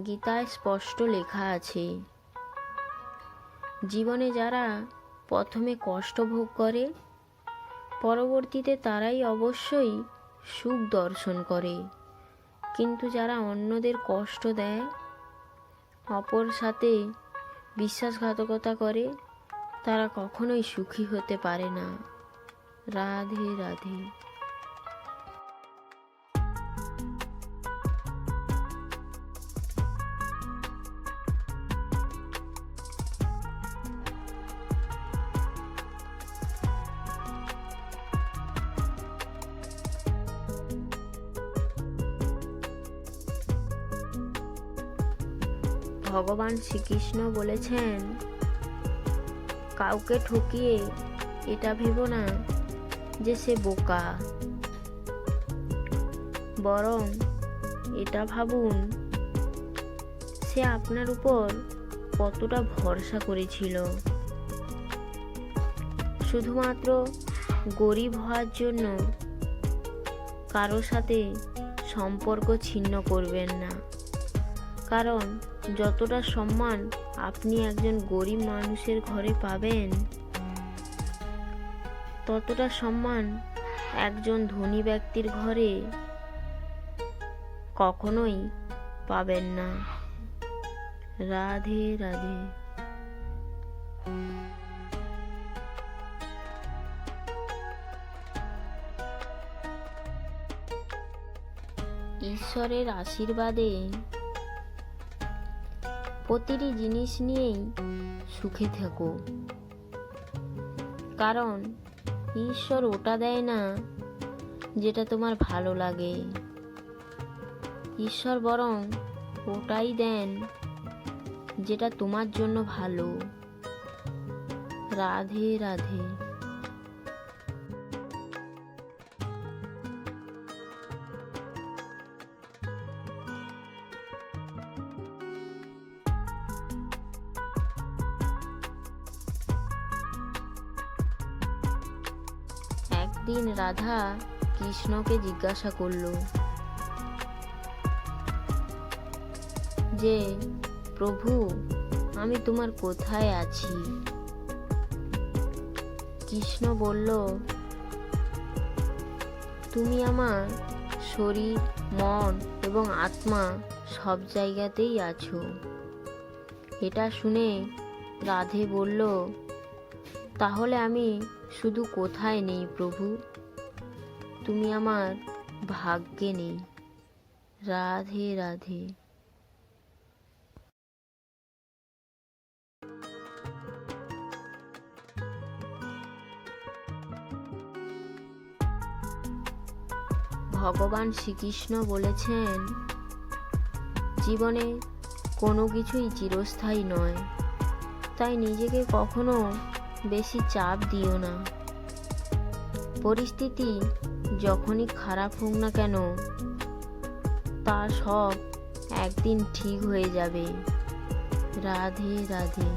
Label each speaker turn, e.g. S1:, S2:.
S1: গীতায় স্পষ্ট লেখা আছে, জীবনে যারা প্রথমে কষ্ট ভোগ করে পরবর্তীতে তারাই অবশ্যই সুখ দর্শন করে, কিন্তু যারা অন্যদের কষ্ট দেয়, অপর সাথে বিশ্বাসঘাতকতা করে, তারা কখনোই সুখী হতে পারে না। রাধে রাধে। ভগবান শ্রীকৃষ্ণ বলেছেন, কাউকে ঠকিয়ে এটা ভেবো না যে সে বোকা, বরং এটা ভাবুন সে আপনার উপর কতটা ভরসা করেছিল। শুধুমাত্র গরিব হওয়ার জন্য কারো সাথে সম্পর্ক ছিন্ন করবেন না, কারণ যতটা সম্মান আপনি একজন গরিব মানুষের ঘরে পাবেন, ততটা সম্মান একজন ধনী ব্যক্তির ঘরে কখনোই পাবেন না। রাধে রাধে। ঈশ্বরের আশীর্বাদে প্রতিটি জিনিস নিয়েই সুখে থেকো, কারণ ঈশ্বর ওটা দেয় না যেটা তোমার ভালো লাগে, ঈশ্বর বরং ওটাই দেন যেটা তোমার জন্য ভালো। রাধে রাধে। একদিন রাধা কৃষ্ণকে জিজ্ঞাসা করল যে, প্রভু, আমি তোমার কোথায় আছি? কৃষ্ণ বলল, তুমি আমার শরীর, মন এবং আত্মা সব জায়গাতেই আছো। এটা শুনে রাধে বলল, তাহলে আমি শুধু কোথায় নেই প্রভু? তুমি আমার ভাগ্যে নেই। রাধে রাধে। ভগবান শ্রীকৃষ্ণ বলেছেন, জীবনে কোনো কিছুই চিরস্থায়ী নয়, তাই নিজেকে কখনো বেশি চাপ দিও না। পরিস্থিতি যখনই খারাপ হোক না কেন, তা সব একদিন ঠিক হয়ে যাবে। রাধে রাধে।